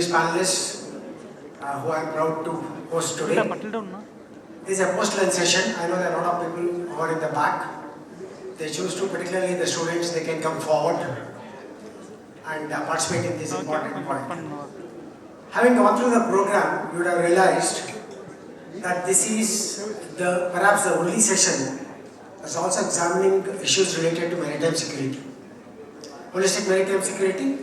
distinguished panelists who I am proud to host today. This is a post-lunch session. I know there are a lot of people who are in the back. They choose to, particularly the students, they can come forward and participate in this important point. Having gone through the program, you would have realized that this is perhaps the only session that's also examining issues related to maritime security. Holistic maritime security,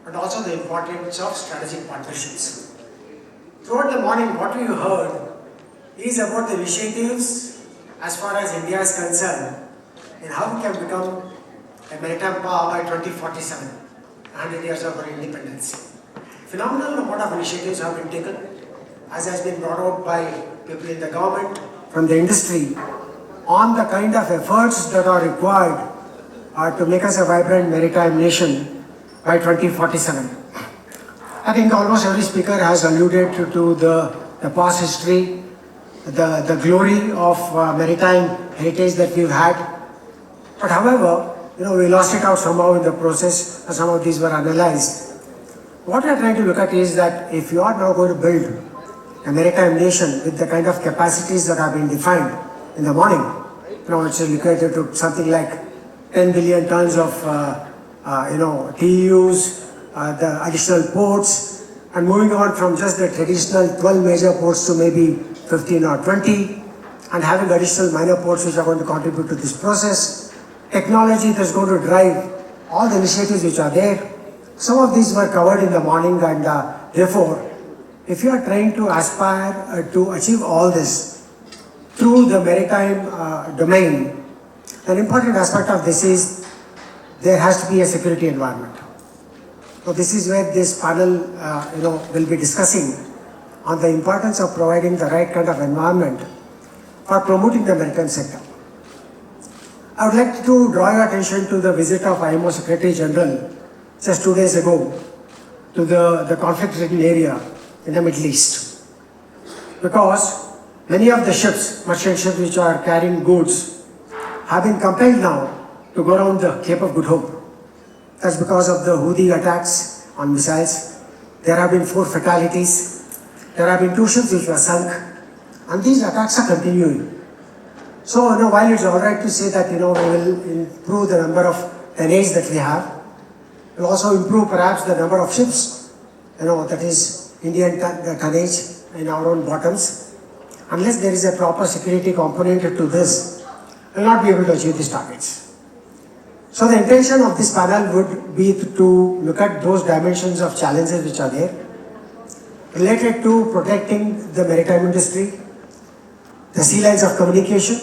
but also the importance of strategic partnerships. Throughout the morning, what we heard is about the initiatives as far as India is concerned and how we can become a maritime power by 2047, 100 years of our independence. Phenomenal amount of initiatives have been taken, as has been brought out by people in the government, from the industry, on the kind of efforts that are required to make us a vibrant maritime nation by 2047. I think almost every speaker has alluded to the past history, the glory of maritime heritage that we've had. But however, we lost it out somehow in the process, and some of these were analyzed. What we are trying to look at is that if you are now going to build a maritime nation with the kind of capacities that have been defined in the morning, it's equated to something like 10 billion tons of TEUs, the additional ports, and moving on from just the traditional 12 major ports to maybe 15 or 20, and having additional minor ports which are going to contribute to this process. Technology that's going to drive all the initiatives which are there. Some of these were covered in the morning, and therefore, if you are trying to aspire to achieve all this through the maritime domain, an important aspect of this is there has to be a security environment. So this is where this panel will be discussing on the importance of providing the right kind of environment for promoting the maritime sector. I would like to draw your attention to the visit of IMO Secretary General just 2 days ago to the conflict-ridden area in the Middle East. Because many of the ships, merchant ships which are carrying goods, have been compelled now to go around the Cape of Good Hope. That's because of the Houthi attacks on missiles. There have been 4 fatalities. There have been 2 ships which were sunk. And these attacks are continuing. So while it's all right to say that we will improve the number of tonnage that we have, we'll also improve perhaps the number of ships, that is Indian tonnage in our own bottoms. Unless there is a proper security component to this, we'll not be able to achieve these targets. So the intention of this panel would be to look at those dimensions of challenges which are there, related to protecting the maritime industry, the sea lines of communication,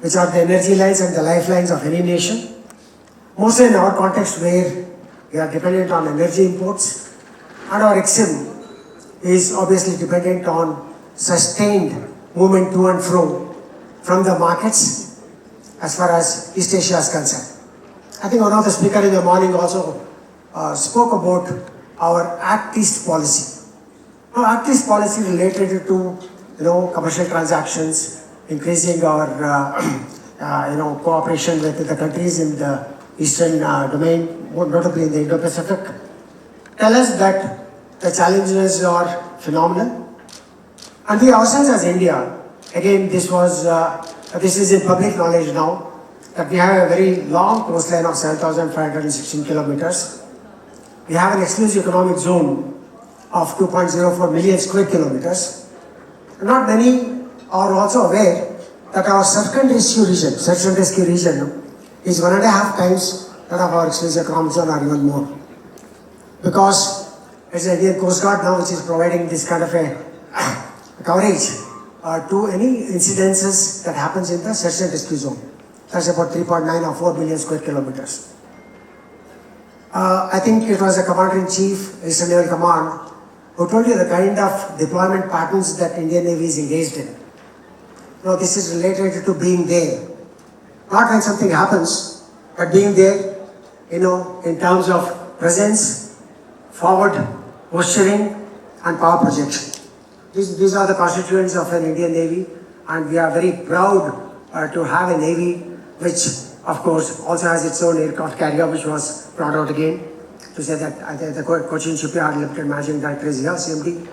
which are the energy lines and the lifelines of any nation. Mostly in our context where we are dependent on energy imports, and our EXIM is obviously dependent on sustained movement to and fro from the markets as far as East Asia is concerned. I think one of the speakers in the morning also spoke about our Act East policy. Now, Act East policy related to commercial transactions, increasing our cooperation with the countries in the eastern domain, more notably in the Indo-Pacific, tell us that the challenges are phenomenal. And we ourselves as India, again this is in public knowledge now, that we have a very long coastline of 7,516 kilometers. We have an exclusive economic zone of 2.04 million square kilometers. Not many are also aware that our search and rescue region is 1.5 times that of our exclusive economic zone or even more. Because it's the Indian Coast Guard now which is providing this kind of a coverage to any incidences that happens in the search and rescue zone. That's about 3.9 or 4 million square kilometers. I think it was the Commander-in-Chief, Eastern Naval Command, who told you the kind of deployment patterns that Indian Navy is engaged in. This is related to being there. Not when something happens, but being there, in terms of presence, forward posturing, and power projection. These are the constituents of an Indian Navy, and we are very proud to have a Navy which, of course, also has its own aircraft carrier, which was brought out again. to say that the Cochin Shipyard Limited Managing Director is here, CMD,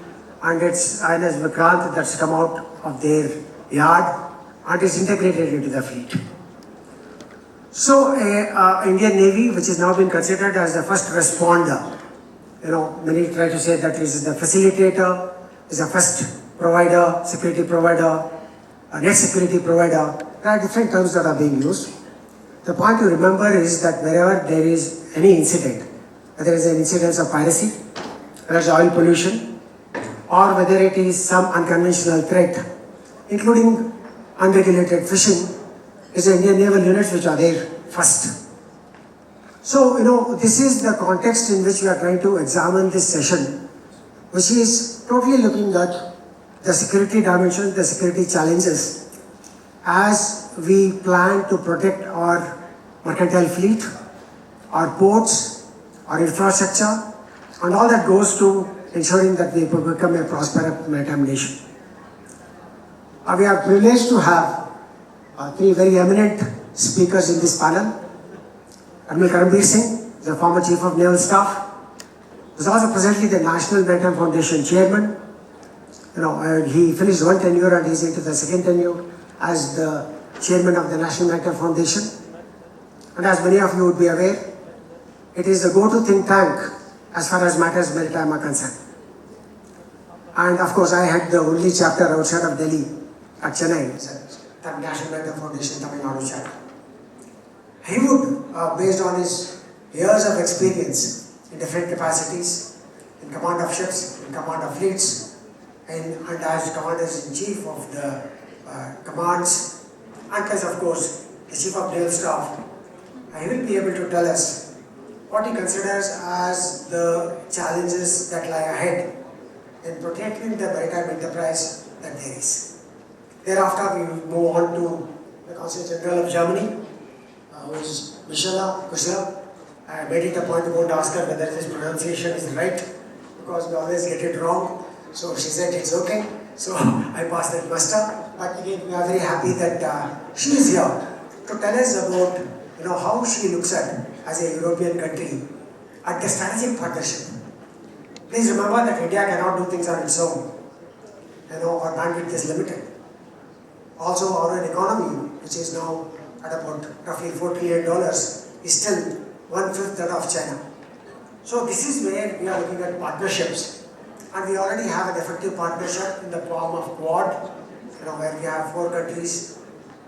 and it's INS Vikrant that's come out of their yard and is integrated into the fleet. So, Indian Navy, which has now been considered as the first responder, many try to say that it is the facilitator, is the first provider, security provider, net security provider. There are different terms that are being used. The point to remember is that wherever there is any incident, whether it is an incidence of piracy, whether it is oil pollution, or whether it is some unconventional threat, including unregulated fishing, is the Indian naval units which are there first. So, this is the context in which we are trying to examine this session, which is totally looking at the security dimensions, the security challenges, as we plan to protect our mercantile fleet, our ports, our infrastructure, and all that goes to ensuring that we become a prosperous maritime nation. We are privileged to have three very eminent speakers in this panel. Admiral Karambir Singh, the former Chief of Naval Staff, is also presently the National Maritime Foundation Chairman. He finished one tenure and he's into the second tenure as the Chairman of the National Maritime Foundation. And as many of you would be aware, it is the go-to think tank as far as matters maritime are concerned. And of course, I had the only chapter outside of Delhi at Chennai, the National Maritime Foundation Tamil Nadu chapter. He would, based on his years of experience in different capacities, in command of ships, in command of fleets, and as Commanders-in-Chief of the commands, and as of course the Chief of Naval Staff, he will be able to tell us what he considers as the challenges that lie ahead in protecting the maritime enterprise that there is. Thereafter, we will move on to the Consul General of Germany, who is Michela Kushla. I made it a point to go and ask her whether this pronunciation is right, because we always get it wrong. So she said it's okay. So I passed that muster. But again, we are very happy that she is here to tell us about how she looks at, as a European country, at the strategic partnership. Please remember that India cannot do things on its own. Our bandwidth is limited. Also, our economy, which is now at about roughly $4 trillion, is still 1/5 that of China. So this is where we are looking at partnerships. And we already have an effective partnership in the form of Quad, where we have 4 countries,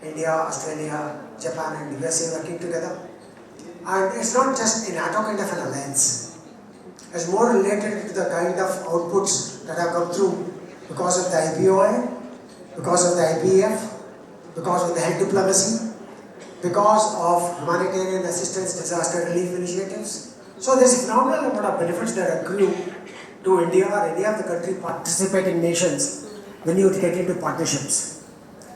India, Australia, Japan and USA working together. And it's not just a NATO kind of an alliance. It's more related to the kind of outputs that have come through because of the IPOI, because of the IPEF, because of the health diplomacy, because of humanitarian assistance, disaster relief initiatives. So there's a phenomenal amount of benefits that accrue to India or any of the country participating nations when you get into partnerships.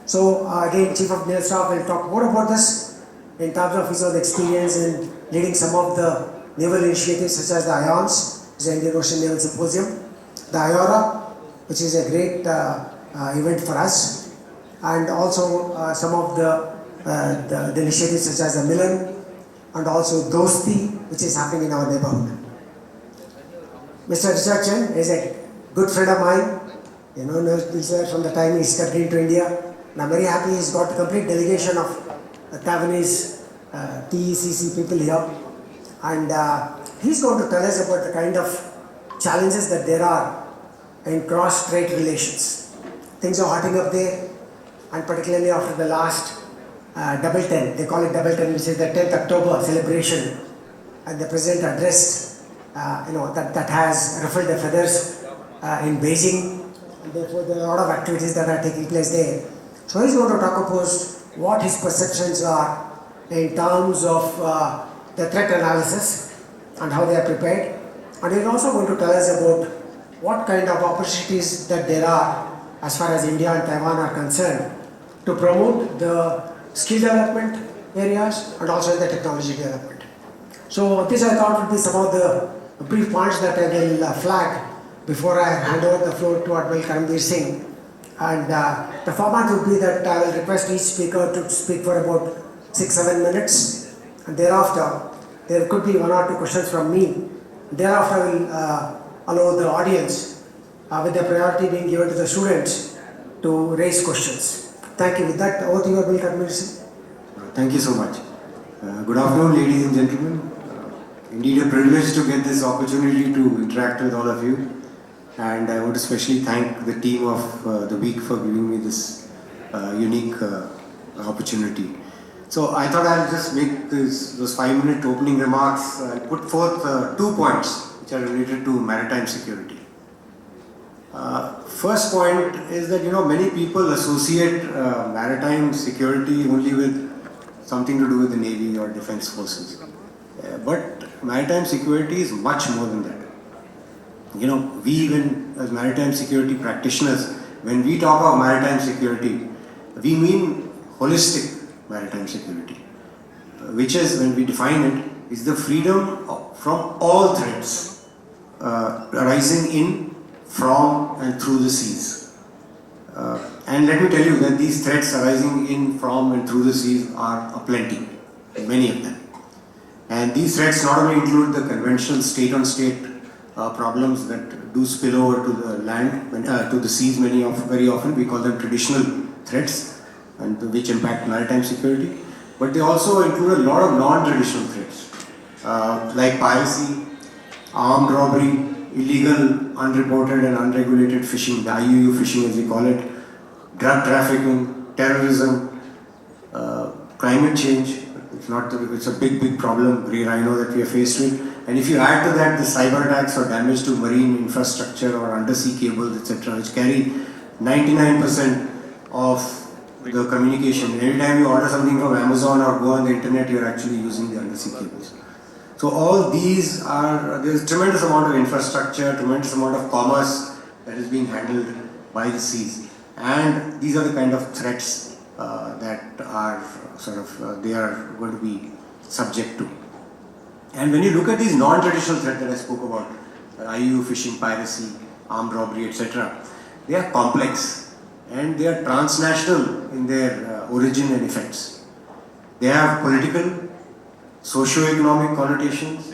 So again, Chief of Naval Staff will talk more about this in terms of his own experience in leading some of the naval initiatives such as the IONS, which is the Indian Ocean Naval Symposium, the IORA, which is a great event for us, and also some of the initiatives such as the Milan and also Dosti, which is happening in our neighborhood. Mr. Richard Chen is a good friend of mine, from the time he stepped into India. And I'm very happy he's got a complete delegation of Taiwanese TECC people here. And he's going to tell us about the kind of challenges that there are in cross-strait relations. Things are hotting up there, and particularly after the last Double 10, they call it Double 10, which is the 10th October celebration, and the President addressed, that has ruffled the feathers in Beijing, and therefore there are a lot of activities that are taking place there. So he's going to talk about what his perceptions are in terms of the threat analysis and how they are prepared, and he's also going to tell us about what kind of opportunities that there are as far as India and Taiwan are concerned to promote the skill development areas and also the technology development. So this I thought would be some of the brief points that I will flag before I hand over the floor to Admiral Karambir Singh. And the format would be that I will request each speaker to speak for about 6-7 minutes, and thereafter there could be 1 or 2 questions from me Thereafter, I will allow the audience, with the priority being given to the students, to raise questions. Thank you. With that, over to you, Milk. Thank you so much. Good afternoon, ladies and gentlemen. Indeed, a privilege to get this opportunity to interact with all of you. And I want to especially thank the team of the week for giving me this unique opportunity. So I thought I'll just make those 5-minute opening remarks. I'll put forth 2 points which are related to maritime security. First point is that many people associate maritime security only with something to do with the Navy or Defense Forces. But maritime security is much more than that. We even as maritime security practitioners, when we talk of maritime security, we mean holistic maritime security, which is, when we define it, is the freedom from all threats arising in, from and through the seas. And let me tell you that these threats arising in, from and through the seas are aplenty, many of them. And these threats not only include the conventional state-on-state problems that do spill over to the land, to the seas very often. We call them traditional threats, and which impact maritime security. But they also include a lot of non-traditional threats, like piracy, armed robbery, illegal, unreported and unregulated fishing, the IUU fishing as we call it, drug trafficking, terrorism, climate change. It's a big problem, grey rhino, that we are faced with. And if you add to that the cyber attacks or damage to marine infrastructure or undersea cables, etc., which carry 99% of the communication. Every time you order something from Amazon or go on the internet, you're actually using the undersea cables. So all these there's a tremendous amount of infrastructure, tremendous amount of commerce that is being handled by the seas. And these are the kind of threats that are they are going to be subject to. And when you look at these non-traditional threats that I spoke about, IUU fishing, piracy, armed robbery, etc., they are complex and they are transnational in their origin and effects. They have political, socio-economic connotations,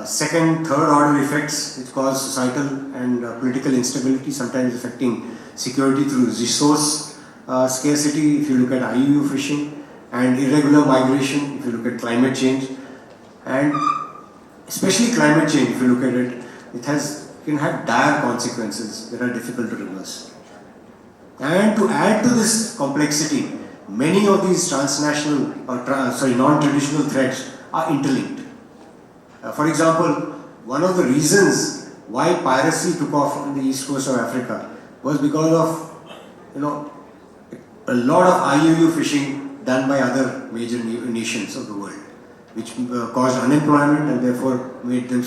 second, third order effects which cause societal and political instability, sometimes affecting security through resource scarcity, if you look at IUU fishing, and irregular migration, if you look at climate change. And especially climate change, if you look at it, can have dire consequences that are difficult to reverse. And to add to this complexity, many of these transnational or non-traditional threats are interlinked. For example, one of the reasons why piracy took off on the east coast of Africa was because of a lot of IUU fishing done by other major nations of the world, which caused unemployment and therefore made them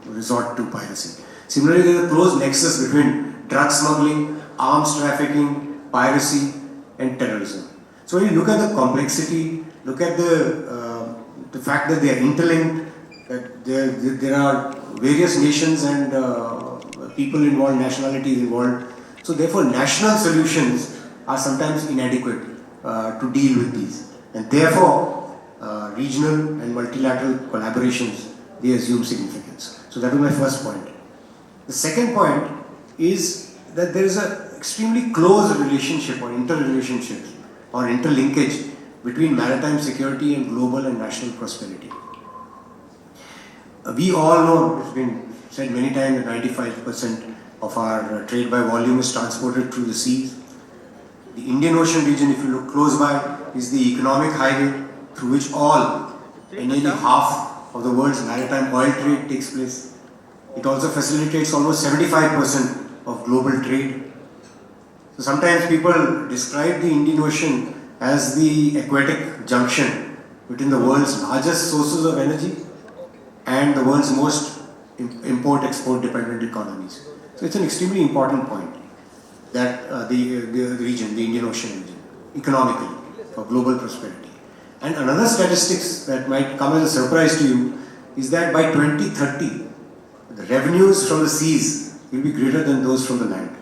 resort to piracy. Similarly, there is a close nexus between drug smuggling, arms trafficking, piracy and terrorism. So when you look at the complexity, look at the fact that they are interlinked, that there are various nations and people involved, nationalities involved. So therefore national solutions are sometimes inadequate to deal with these. And therefore regional and multilateral collaborations, they assume significance. So that was my first point. The second point is that there is an extremely close relationship or interrelationship or interlinkage between maritime security and global and national prosperity. We all know, it's been said many times, that 95% of our trade by volume is transported through the seas. The Indian Ocean region, if you look close by, is the economic highway through which nearly half of the world's maritime oil trade takes place. It also facilitates almost 75% of global trade. So sometimes people describe the Indian Ocean as the aquatic junction between the world's largest sources of energy and the world's most import-export dependent economies. So it's an extremely important point that the region, the Indian Ocean region, economically, for global prosperity. And another statistics that might come as a surprise to you is that by 2030, the revenues from the seas will be greater than those from the land.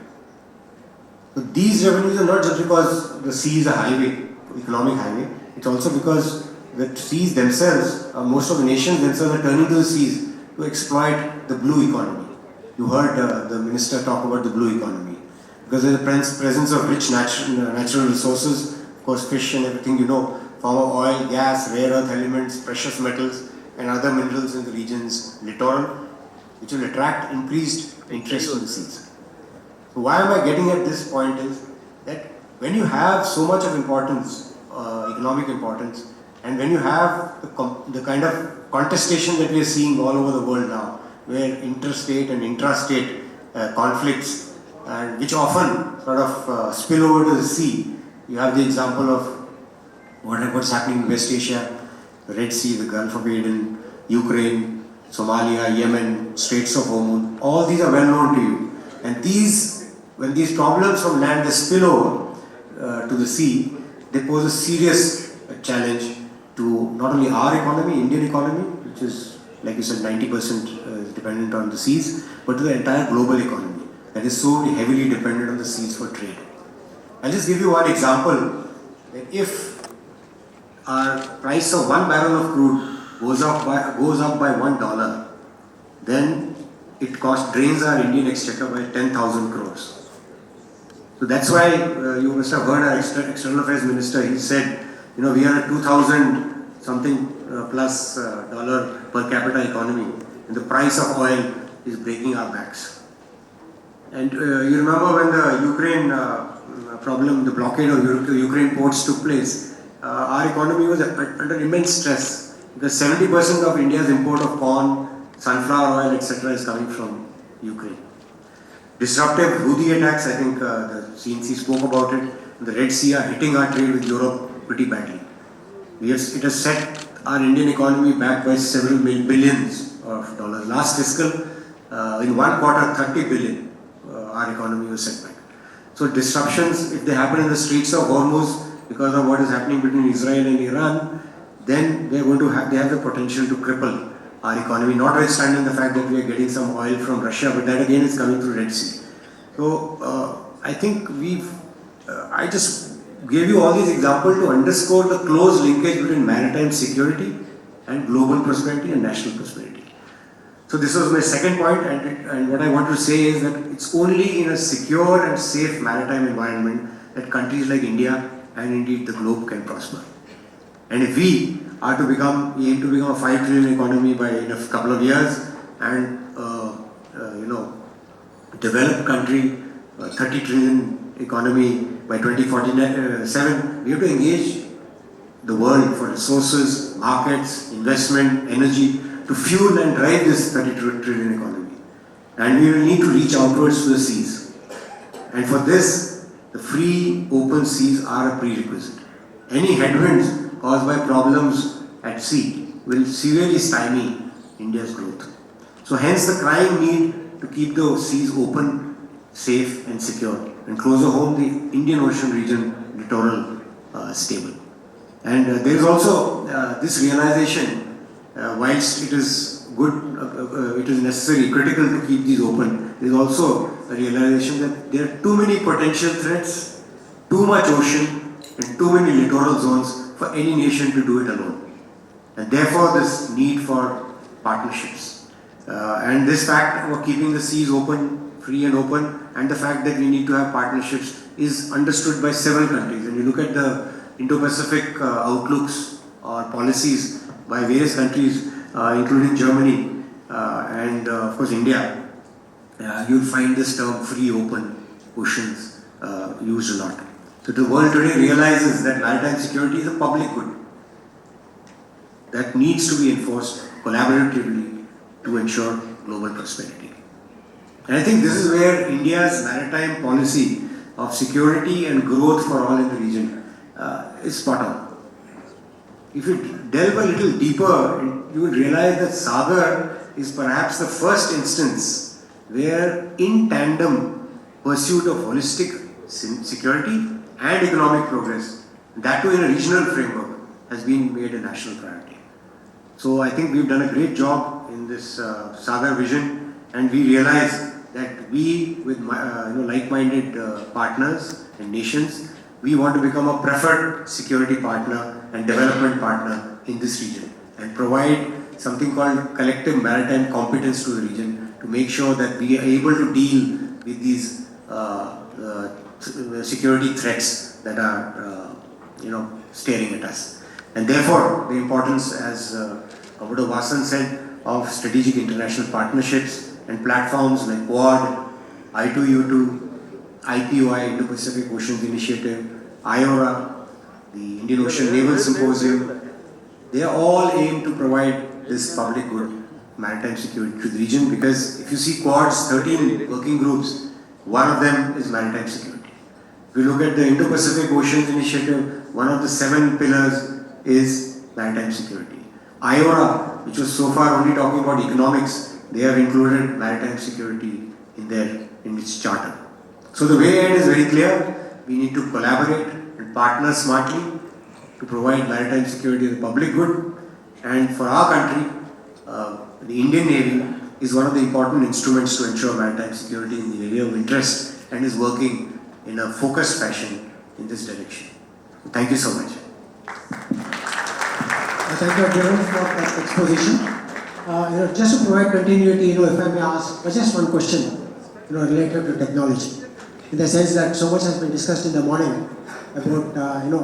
So these revenues are not just because the sea is a highway, economic highway, it's also because the seas themselves, most of the nations themselves are turning to the seas to exploit the blue economy. You heard the minister talk about the blue economy. Because of the presence of rich natural resources, of course fish and everything, form of oil, gas, rare earth elements, precious metals and other minerals in the region's littoral, which will attract increased interest in the seas. So why am I getting at this point is that when you have so much of importance, economic importance, and when you have the kind of contestation that we are seeing all over the world now, where interstate and intrastate conflicts, and which often sort of spill over to the sea. You have the example of what's happening in West Asia, the Red Sea, the Gulf of Aden, Ukraine, Somalia, Yemen, Straits of Hormuz. All these are well known to you. And when these problems from land they spill over to the sea, they pose a serious challenge to not only our economy, Indian economy, which is, like you said, 90% dependent on the seas, but to the entire global economy that is so heavily dependent on the seas for trade. I'll just give you one example. That if our price of one barrel of crude goes up by $1, then it drains our Indian exchequer by 10,000 crores. So that's why you must have heard our External Affairs Minister. He said, we are a 2,000 something plus dollar per capita economy, and the price of oil is breaking our backs. And you remember when the Ukraine problem, the blockade of Ukraine ports took place, our economy was under immense stress because 70% of India's import of corn, sunflower oil, etc. is coming from Ukraine. Disruptive Houthi attacks, I think the CNC spoke about it. The Red Sea are hitting our trade with Europe pretty badly. It has set our Indian economy back by several billions of dollars. Last fiscal, in one quarter, 30 billion, our economy was set back. So disruptions, if they happen in the Straits of Hormuz because of what is happening between Israel and Iran, then they have the potential to cripple our economy, notwithstanding the fact that we are getting some oil from Russia, but that again is coming through Red Sea. So I think I just gave you all these examples to underscore the close linkage between maritime security and global prosperity and national prosperity. So this was my second point, and what I want to say is that it's only in a secure and safe maritime environment that countries like India and indeed the globe can prosper. And if we aim to become a 5 trillion economy in a couple of years, and developed country, 30 trillion economy by 2047, we have to engage the world for resources, markets, investment, energy to fuel and drive this 30 trillion economy. And we will need to reach outwards to the seas. And for this, the free, open seas are a prerequisite. Any headwinds caused by problems at sea will severely stymie India's growth. So hence the crying need to keep the seas open, safe and secure, and closer home the Indian Ocean region littoral stable. And there is also this realization, whilst it is good, it is necessary, critical to keep these open, there is also a realization that there are too many potential threats, too much ocean and too many littoral zones for any nation to do it alone. And therefore this need for partnerships. And this fact of keeping the seas open, free and open, and the fact that we need to have partnerships is understood by several countries. And you look at the Indo-Pacific outlooks or policies by various countries, including Germany and of course India, you'll find this term free, open oceans used a lot. So the world today realizes that maritime security is a public good that needs to be enforced collaboratively to ensure global prosperity. And I think this is where India's maritime policy of security and growth for all in the region is spot on. If you delve a little deeper, you will realize that Sagar is perhaps the first instance where in tandem pursuit of holistic security and economic progress, that too in a regional framework, has been made a national priority. So I think we've done a great job in this Sagar vision, and we realize that we, with like-minded partners and nations, we want to become a preferred security partner and development partner in this region and provide something called collective maritime competence to the region to make sure that we are able to deal with these security threats that are staring at us. And therefore, the importance, as Commodore Vasan said, of strategic international partnerships and platforms like Quad, I2U2, IPOI, Indo-Pacific Oceans Initiative, IORA, the Indian Ocean Naval Symposium, they are all aimed to provide this public good maritime security to the region, because if you see Quad's 13 working groups, one of them is maritime security. If you look at the Indo-Pacific Oceans Initiative, one of the 7 pillars is maritime security. IORA, which was so far only talking about economics, they have included maritime security in its charter. So the way ahead is very clear. We need to collaborate and partner smartly to provide maritime security as a public good. And for our country, the Indian Navy is one of the important instruments to ensure maritime security in the area of interest and is working in a focused fashion in this direction. Thank you so much. Thank you, Admiral, for that exposition. Just to provide continuity, if I may ask just one question, related to technology. In the sense that so much has been discussed in the morning about,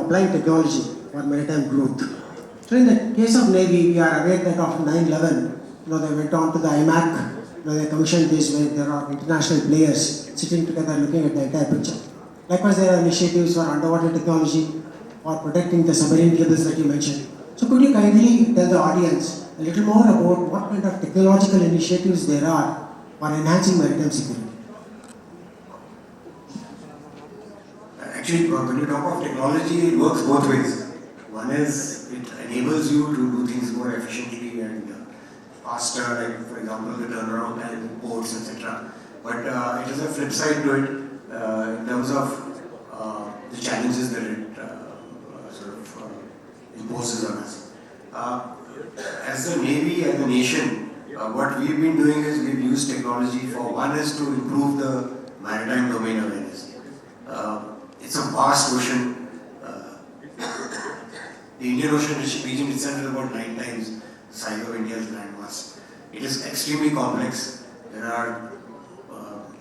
applying technology for maritime growth. So in the case of Navy, we are aware that after 9/11, they went on to the IMAC, they commissioned this where there are international players sitting together looking at the entire picture. Likewise, there are initiatives for underwater technology or protecting the submarine cables that you mentioned. So could you kindly tell the audience a little more about what kind of technological initiatives there are for enhancing maritime security? Actually, when you talk of technology, it works both ways. One is it enables you to do things more efficiently and faster, like for example the turnaround time in ports, etc. But it has a flip side to it in terms of the challenges that it imposes on us. As the Navy, as a nation, what we've been doing is we've used technology for one is to improve the maritime domain awareness. It's a vast ocean. The Indian Ocean region itself is about 9 times the size of India's landmass. It is extremely complex. There are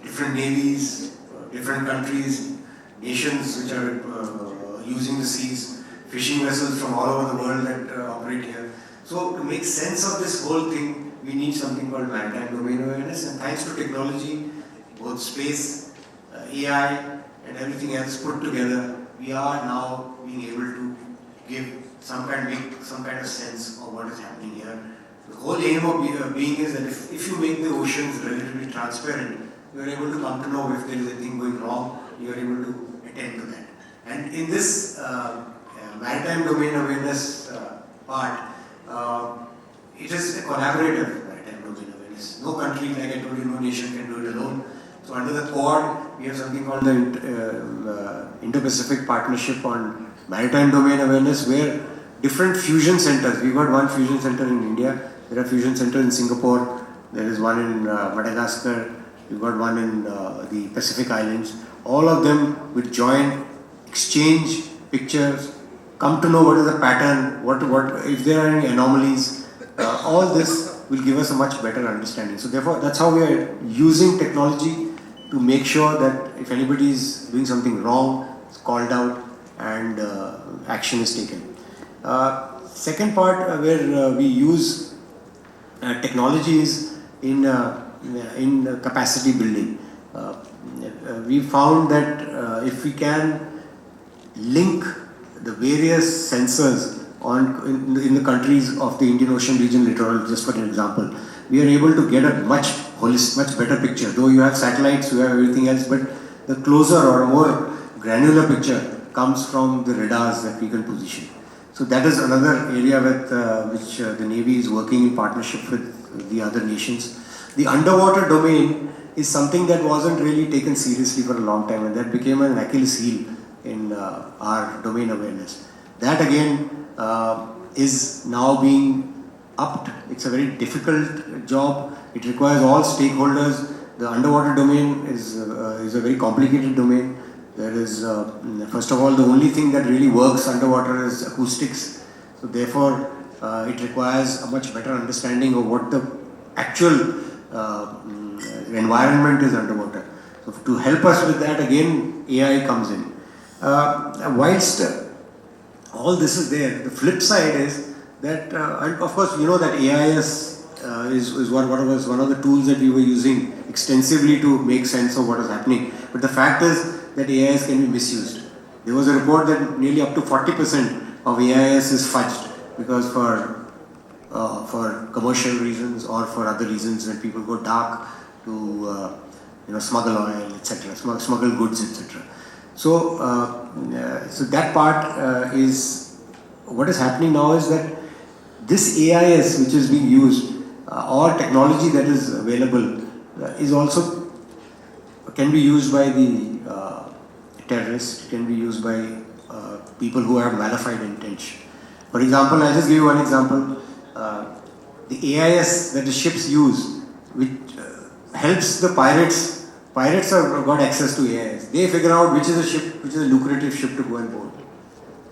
different navies, different countries, nations which are using the seas, fishing vessels from all over the world that operate here. So to make sense of this whole thing, we need something called maritime domain awareness, and thanks to technology, both space, AI, and everything else put together, we are now being able to make some kind of sense of what is happening here. The whole aim of being is that if you make the oceans relatively transparent, you are able to come to know if there is anything going wrong, you are able to attend to that. And in this maritime domain awareness part, it is a collaborative maritime domain awareness. No country, like I told you, no nation can do it alone. So under the Quad, we have something called the Indo-Pacific Partnership on Maritime Domain Awareness, where different fusion centers, we've got one fusion center in India, there are fusion centers in Singapore, there is one in Madagascar, we've got one in the Pacific Islands. All of them will join, exchange pictures, come to know what is the pattern, what if there are any anomalies. All this will give us a much better understanding. So therefore, that's how we are using technology to make sure that if anybody is doing something wrong, it's called out and action is taken. Second part where we use technology is in capacity building. We found that if we can link the various sensors in the countries of the Indian Ocean region littoral, just for an example, we are able to get a much better picture. Though you have satellites, you have everything else, but the closer or more granular picture comes from the radars that we can position. So that is another area with which the Navy is working in partnership with the other nations. The underwater domain is something that wasn't really taken seriously for a long time, and that became an Achilles heel in our domain awareness. That again is now being upped. It's a very difficult job. It requires all stakeholders. The underwater domain is a very complicated domain. There is, first of all, the only thing that really works underwater is acoustics. So therefore, it requires a much better understanding of what the actual environment is underwater. So to help us with that, again, AI comes in. Whilst all this is there, the flip side is that, and of course, you know that AIS is one of the tools that we were using extensively to make sense of what is happening. But the fact is that AIS can be misused. There was a report that nearly up to 40% of AIS is fudged because for commercial reasons or for other reasons when people go dark to smuggle oil, etc., smuggle goods, etc. So, so that part is what is happening now is that this AIS which is being used or technology that is available is also can be used by the terrorists, can be used by people who have malified intention. For example, I'll just give you one example. The AIS that the ships use, which helps the pirates. Pirates have got access to AIS. They figure out which is a lucrative ship to go and board.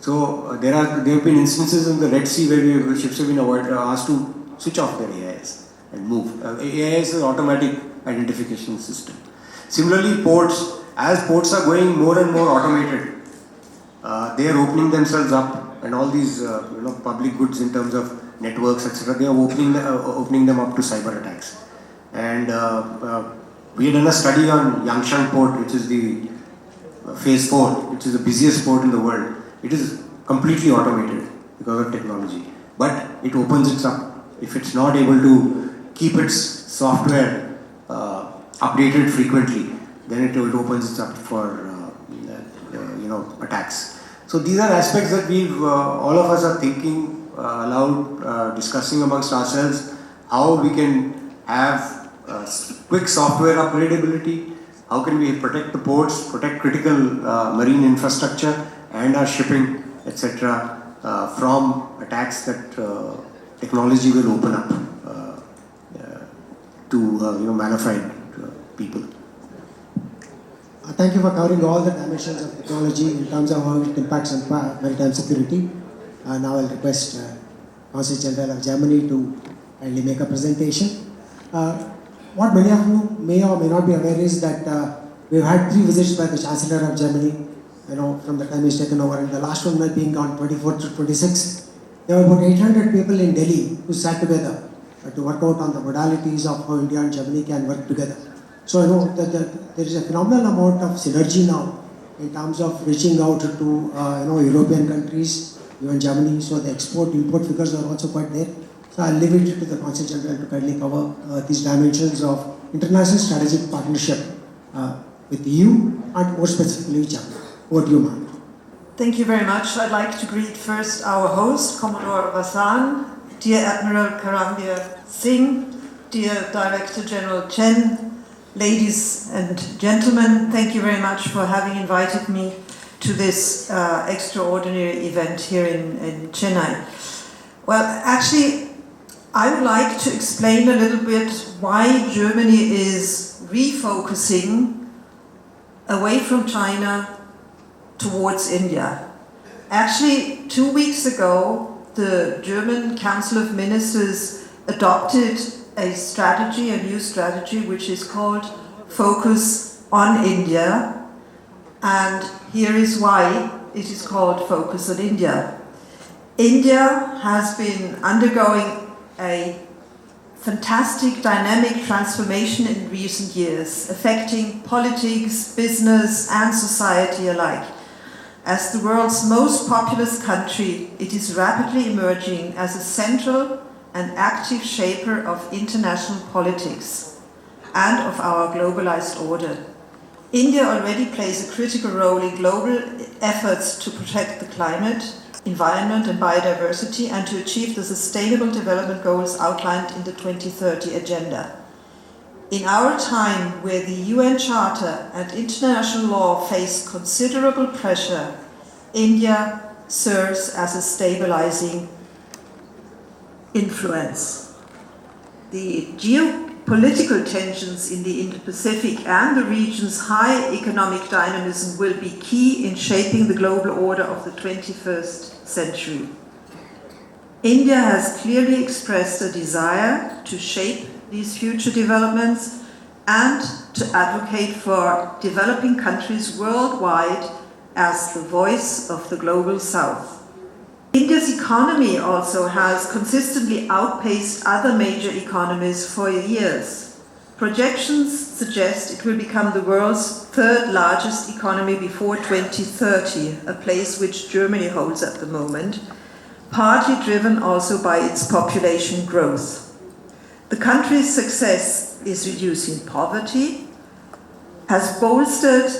So there have been instances in the Red Sea where ships have been asked to switch off their AIS and move. AIS is an automatic identification system. Similarly, ports, as ports are going more and more automated, they are opening themselves up, and all these public goods in terms of networks, etc., they are opening them up to cyber attacks. And we had done a study on Yangshan port, which is the phase 4, which is the busiest port in the world. It is completely automated because of technology, but it opens it up. If it's not able to keep its software updated frequently, then it opens it up for attacks. So these are aspects that all of us are thinking aloud, discussing amongst ourselves, how we can have quick software upgradability, how can we protect the ports, protect critical marine infrastructure and our shipping, etc., from attacks that technology will open up to malified people. Thank you for covering all the dimensions of technology in terms of how it impacts on maritime security. Now I'll request Consul General of Germany to kindly make a presentation. What many of you may or may not be aware is that we've had 3 visits by the Chancellor of Germany, from the time he's taken over, and the last one being on 24th to 26th. There were about 800 people in Delhi who sat together to work out on the modalities of how India and Germany can work together. So that there is a phenomenal amount of synergy now in terms of reaching out to European countries, even Germany. So the export-import figures are also quite there. So I'll leave it to the Consul General to kindly cover these dimensions of international strategic partnership with the EU and more specifically Germany. Over to you, ma'am. Thank you very much. I'd like to greet first our host, Commodore Vasan, dear Admiral Karambir Singh, dear Director General Chen, ladies and gentlemen, thank you very much for having invited me to this extraordinary event here in Chennai. Well, actually, I would like to explain a little bit why Germany is refocusing away from China towards India. Actually, 2 weeks ago, the German Council of Ministers adopted a strategy, a new strategy, which is called Focus on India. And here is why it is called Focus on India. India has been undergoing a fantastic dynamic transformation in recent years, affecting politics, business, and society alike. As the world's most populous country, it is rapidly emerging as a central and active shaper of international politics and of our globalized order. India already plays a critical role in global efforts to protect the climate, environment and biodiversity and to achieve the sustainable development goals outlined in the 2030 Agenda. In our time, where the UN Charter and international law face considerable pressure, India serves as a stabilizing influence. The geopolitical tensions in the Indo-Pacific and the region's high economic dynamism will be key in shaping the global order of the 21st century. India has clearly expressed a desire to shape these future developments and to advocate for developing countries worldwide as the voice of the global South. India's economy also has consistently outpaced other major economies for years. Projections suggest it will become the world's third largest economy before 2030, a place which Germany holds at the moment, partly driven also by its population growth. The country's success is reducing poverty, has bolstered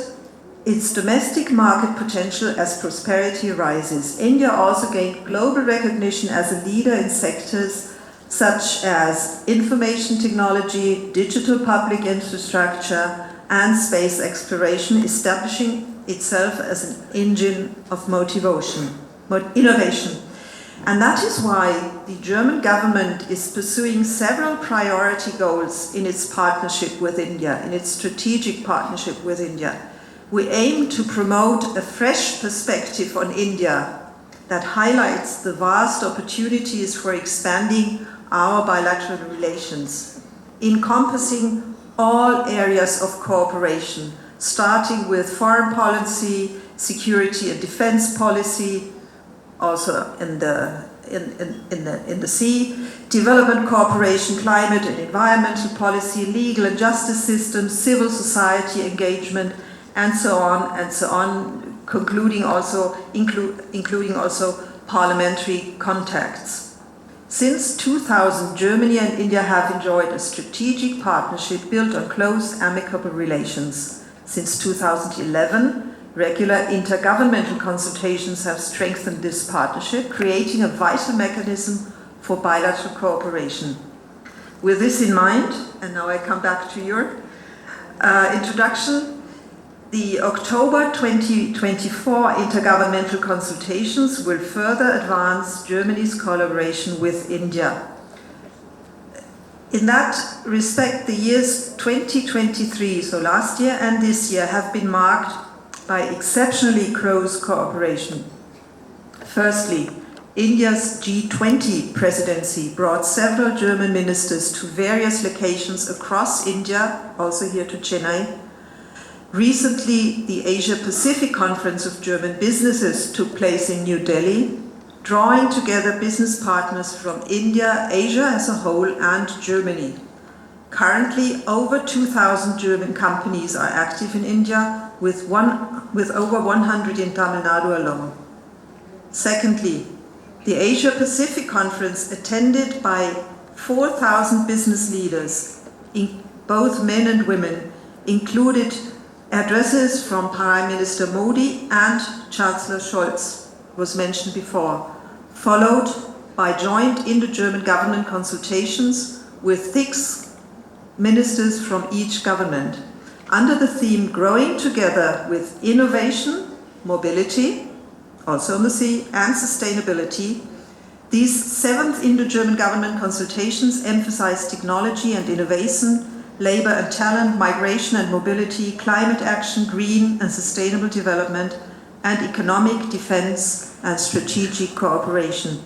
its domestic market potential as prosperity rises. India also gained global recognition as a leader in sectors such as information technology, digital public infrastructure, and space exploration, establishing itself as an engine of innovation. And that is why the German government is pursuing several priority goals in its partnership with India, in its strategic partnership with India. We aim to promote a fresh perspective on India that highlights the vast opportunities for expanding our bilateral relations, encompassing all areas of cooperation, starting with foreign policy, security and defense policy, also in the sea, development cooperation, climate and environmental policy, legal and justice systems, civil society engagement, and so on, including also parliamentary contacts. Since 2000, Germany and India have enjoyed a strategic partnership built on close, amicable relations. Since 2011, regular intergovernmental consultations have strengthened this partnership, creating a vital mechanism for bilateral cooperation. With this in mind, and now I come back to your introduction, the October 2024 intergovernmental consultations will further advance Germany's collaboration with India. In that respect, the years 2023, so last year and this year, have been marked by exceptionally close cooperation. Firstly, India's G20 presidency brought several German ministers to various locations across India, also here to Chennai. Recently, the Asia-Pacific Conference of German Businesses took place in New Delhi, drawing together business partners from India, Asia as a whole, and Germany. Currently, over 2,000 German companies are active in India, with over 100 in Tamil Nadu alone. Secondly, the Asia-Pacific Conference, attended by 4,000 business leaders, both men and women, included addresses from Prime Minister Modi and Chancellor Scholz, was mentioned before, followed by joint Indo-German government consultations with 6 ministers from each government, under the theme Growing Together with Innovation, Mobility, also on the sea, and Sustainability. These 7th Indo-German government consultations emphasize technology and innovation, labor and talent, migration and mobility, climate action, green and sustainable development, and economic, defense, and strategic cooperation.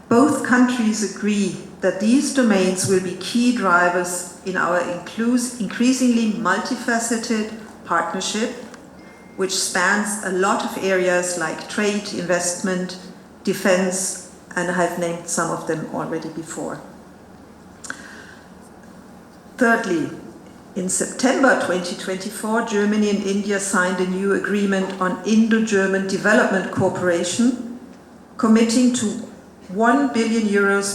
Both countries agree that these domains will be key drivers in our increasingly multifaceted partnership, which spans a lot of areas like trade, investment, defense, and I've named some of them already before. Thirdly, in September 2024, Germany and India signed a new agreement on Indo-German development cooperation, committing to €1 billion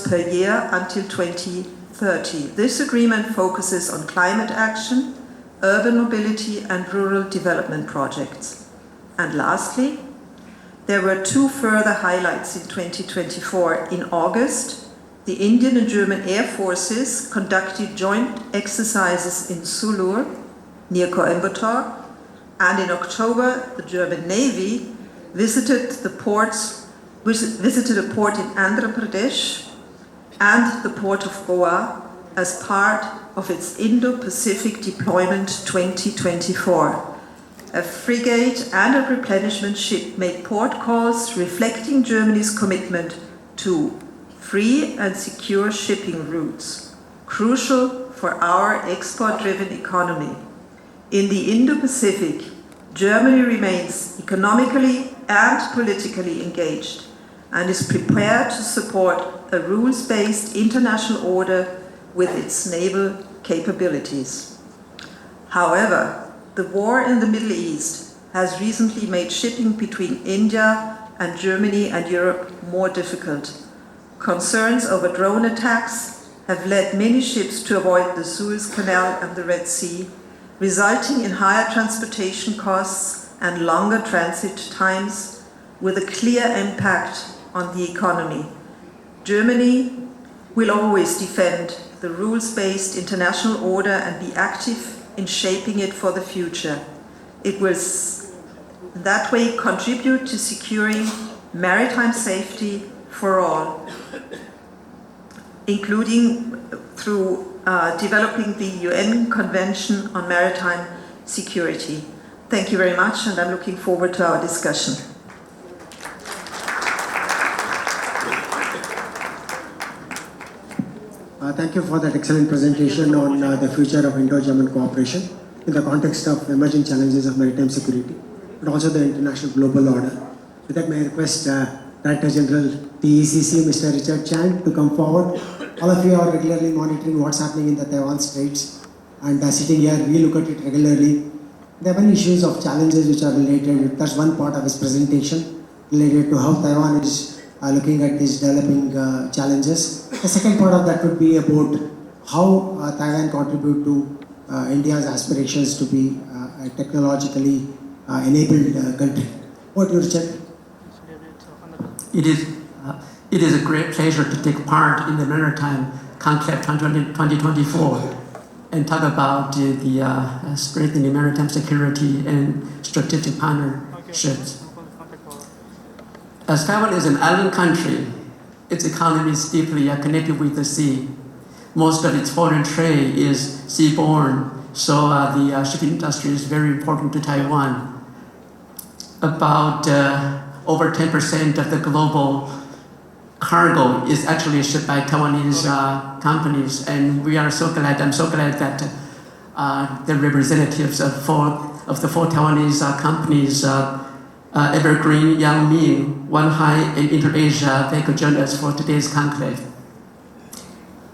per year until 2030. This agreement focuses on climate action, urban mobility, and rural development projects. And lastly, there were 2 further highlights in 2024. In August, the Indian and German Air Forces conducted joint exercises in Sulur, near Coimbatore, and in October, the German Navy visited a port in Andhra Pradesh and the port of Goa as part of its Indo-Pacific Deployment 2024. A frigate and a replenishment ship made port calls reflecting Germany's commitment to free and secure shipping routes, crucial for our export-driven economy. In the Indo-Pacific, Germany remains economically and politically engaged and is prepared to support a rules-based international order with its naval capabilities. However, the war in the Middle East has recently made shipping between India and Germany and Europe more difficult. Concerns over drone attacks have led many ships to avoid the Suez Canal and the Red Sea, resulting in higher transportation costs and longer transit times, with a clear impact on the economy. Germany will always defend the rules-based international order and be active in shaping it for the future. It will that way contribute to securing maritime safety for all, including through developing the UN Convention on Maritime Security. Thank you very much, and I'm looking forward to our discussion. Thank you for that excellent presentation on the future of Indo-German cooperation in the context of emerging challenges of maritime security, but also the international global order. With that, may I request Director General TECC, Mr. Richard Chan, to come forward. All of you are regularly monitoring what's happening in the Taiwan Straits, and sitting here, we look at it regularly. There are many issues of challenges which are related. That's one part of his presentation related to how Taiwan is looking at these developing challenges. The second part of that would be about how Taiwan contribute to India's aspirations to be a technologically enabled country. What do you, Richard? It is a great pleasure to take part in the Maritime Conclave 2024 and talk about the strengthening maritime security and strategic partnerships. As Taiwan is an island country, its economy is deeply connected with the sea. Most of its foreign trade is seaborne, so the shipping industry is very important to Taiwan. About over 10% of the global cargo is actually shipped by Taiwanese companies, and I'm so glad that the representatives of the four Taiwanese companies, Evergreen, Yangming, Wanhai, and InterAsia, they could join us for today's conclave.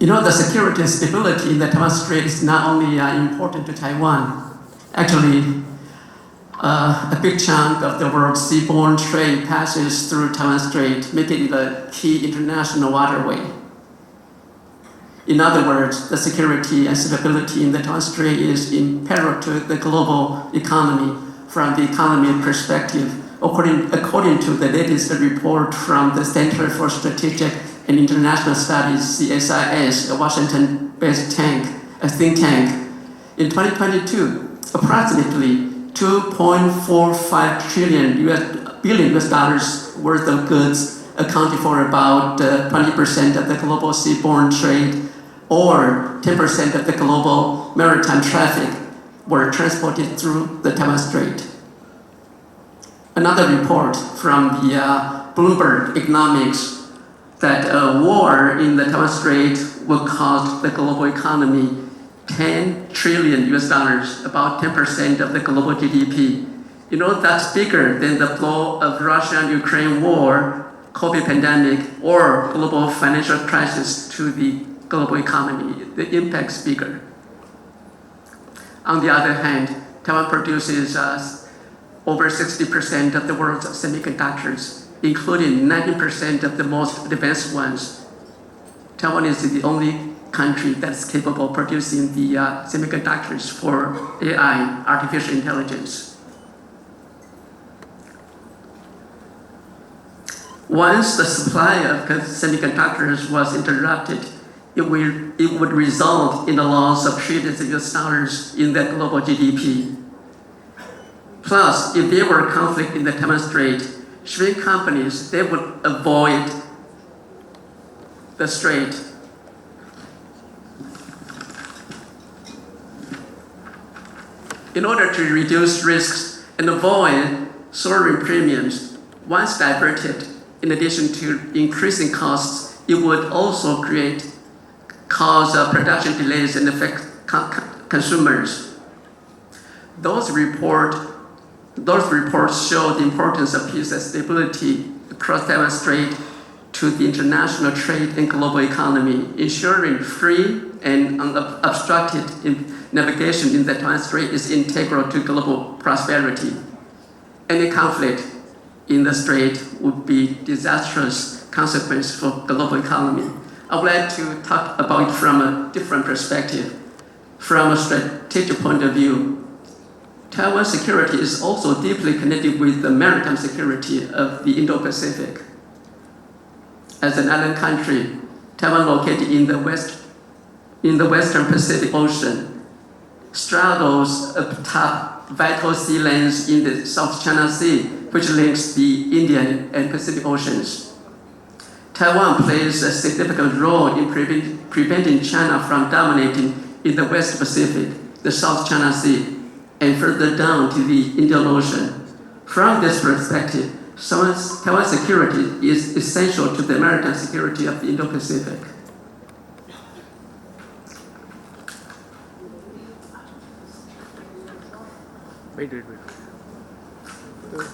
You know, the security and stability in the Taiwan Strait is not only important to Taiwan. Actually, a big chunk of the world's seaborne trade passes through Taiwan Strait, making it a key international waterway. In other words, the security and stability in the Taiwan Strait is imperative to the global economy from the economy perspective, according to the latest report from the Center for Strategic and International Studies, CSIS, a Washington-based think tank. In 2022, approximately $2.45 billion worth of goods accounted for about 20% of the global seaborne trade, or 10% of the global maritime traffic were transported through the Taiwan Strait. Another report from the Bloomberg Economics that a war in the Taiwan Strait will cost the global economy $10 trillion, about 10% of the global GDP. You know, that's bigger than the blow of Russia-Ukraine war, COVID pandemic, or global financial crisis to the global economy. The impact's bigger. On the other hand, Taiwan produces over 60% of the world's semiconductors, including 90% of the most advanced ones. Taiwan is the only country that's capable of producing the semiconductors for AI, artificial intelligence. Once the supply of semiconductors was interrupted, it would result in the loss of trillions of US dollars in the global GDP. Plus, if there were conflict in the Taiwan Strait, shipping companies, they would avoid the strait. In order to reduce risks and avoid soaring premiums, once diverted, in addition to increasing costs, it would also cause production delays and affect consumers. Those reports show the importance of peace and stability across Taiwan Strait to the international trade and global economy, ensuring free and unobstructed navigation in the Taiwan Strait is integral to global prosperity. Any conflict in the strait would be disastrous consequence for global economy. I would like to talk about it from a different perspective. From a strategic point of view, Taiwan's security is also deeply connected with the maritime security of the Indo-Pacific. As an island country, Taiwan located in the Western Pacific Ocean, straddles atop vital sea lanes in the South China Sea, which links the Indian and Pacific Oceans. Taiwan plays a significant role in preventing China from dominating in the West Pacific, the South China Sea, and further down to the Indian Ocean. From this perspective, Taiwan's security is essential to the maritime security of the Indo-Pacific.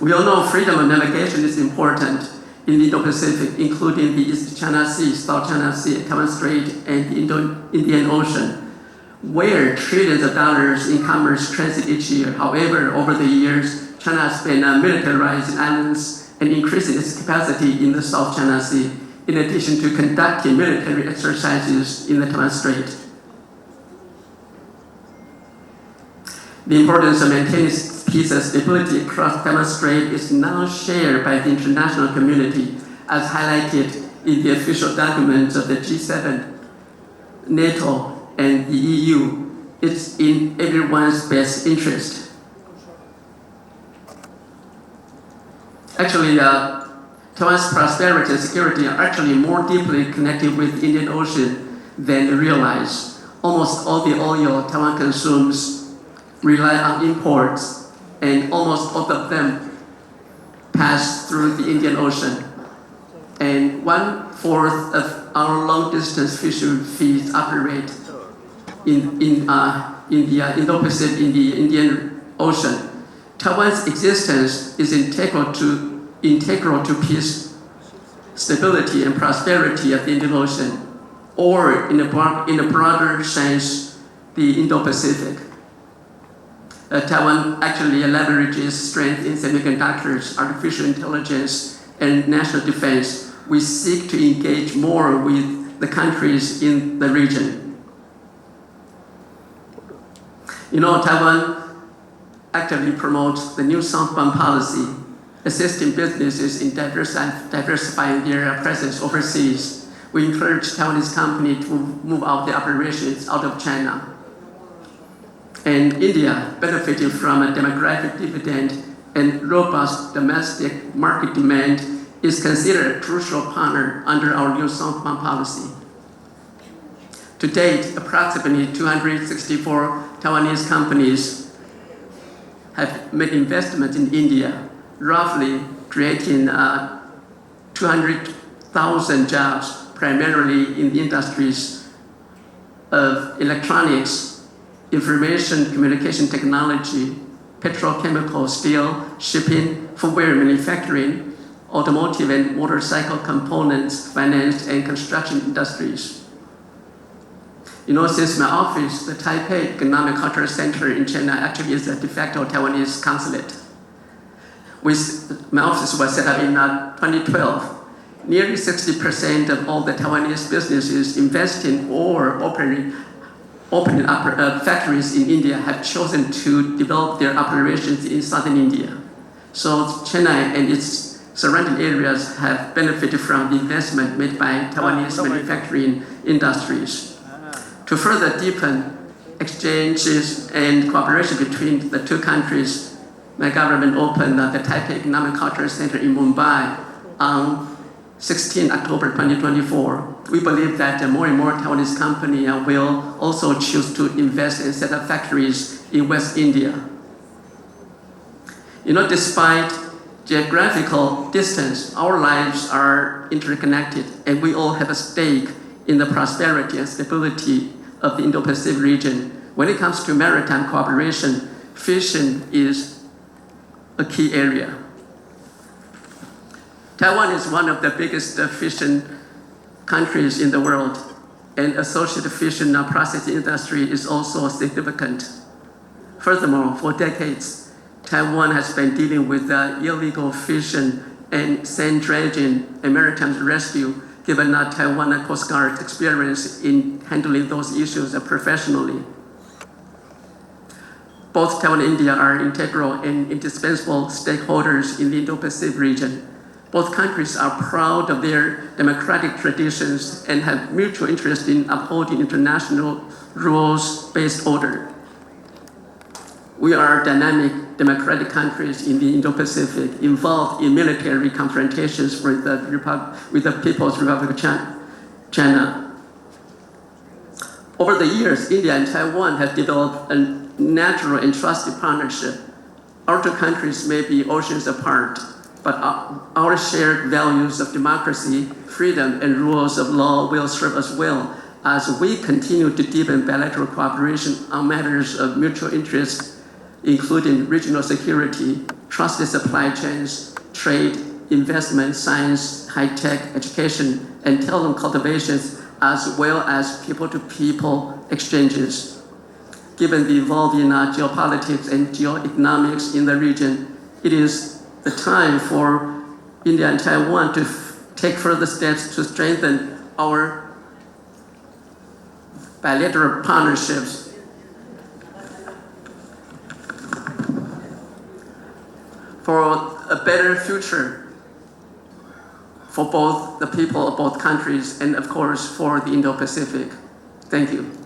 We all know freedom of navigation is important in the Indo-Pacific, including the East China Sea, South China Sea, Taiwan Strait, and the Indian Ocean, where trillions of dollars in commerce transit each year. However, over the years, China has been militarizing islands and increasing its capacity in the South China Sea, in addition to conducting military exercises in the Taiwan Strait. The importance of maintaining peace and stability across Taiwan Strait is now shared by the international community, as highlighted in the official documents of the G7, NATO, and the EU. It's in everyone's best interest. Actually, Taiwan's prosperity and security are actually more deeply connected with the Indian Ocean than we realize. Almost all the oil Taiwan consumes rely on imports, and almost all of them pass through the Indian Ocean. And 1/4 of our long-distance fishery fleets operate in the Indo-Pacific, in the Indian Ocean. Taiwan's existence is integral to peace, stability, and prosperity of the Indian Ocean, or in a broader sense, the Indo-Pacific. Taiwan actually leverages strength in semiconductors, artificial intelligence, and national defense. We seek to engage more with the countries in the region. Taiwan actively promotes the new southbound policy, assisting businesses in diversifying their presence overseas. We encourage Taiwanese companies to move out their operations out of China. And India, benefiting from a demographic dividend and robust domestic market demand, is considered a crucial partner under our new southbound policy. To date, approximately 264 Taiwanese companies have made investments in India, roughly creating 200,000 jobs, primarily in the industries of electronics, information communication technology, petrochemical, steel, shipping, footwear manufacturing, automotive and motorcycle components, finance, and construction industries. Since my office, the Taipei Economic Cultural Center in Chennai actually is a de facto Taiwanese consulate. My office was set up in 2012. Nearly 60% of all the Taiwanese businesses investing or opening up factories in India have chosen to develop their operations in southern India. So Chennai and its surrounding areas have benefited from the investment made by Taiwanese manufacturing industries. To further deepen exchanges and cooperation between the two countries, my government opened the Taipei Economic Cultural Center in Mumbai on 16 October 2024. We believe that more and more Taiwanese companies will also choose to invest and set up factories in West India. Despite geographical distance, our lives are interconnected, and we all have a stake in the prosperity and stability of the Indo-Pacific region. When it comes to maritime cooperation, fishing is a key area. Taiwan is one of the biggest fishing countries in the world, and associated fishing processing industry is also significant. Furthermore, for decades, Taiwan has been dealing with illegal fishing and sand dredging and maritime rescue, given Taiwan Coast Guard's experience in handling those issues professionally. Both Taiwan and India are integral and indispensable stakeholders in the Indo-Pacific region. Both countries are proud of their democratic traditions and have mutual interest in upholding international rules-based order. We are dynamic democratic countries in the Indo-Pacific involved in military confrontations with the People's Republic of China. Over the years, India and Taiwan have developed a natural and trusted partnership. Our two countries may be oceans apart, but our shared values of democracy, freedom, and rules of law will serve us well as we continue to deepen bilateral cooperation on matters of mutual interest, including regional security, trusted supply chains, trade, investment, science, high-tech, education, and talent cultivations, as well as people-to-people exchanges. Given the evolving geopolitics and geoeconomics in the region, it is the time for India and Taiwan to take further steps to strengthen our bilateral partnerships. For a better future for both the people of both countries and, of course, for the Indo-Pacific. Thank you.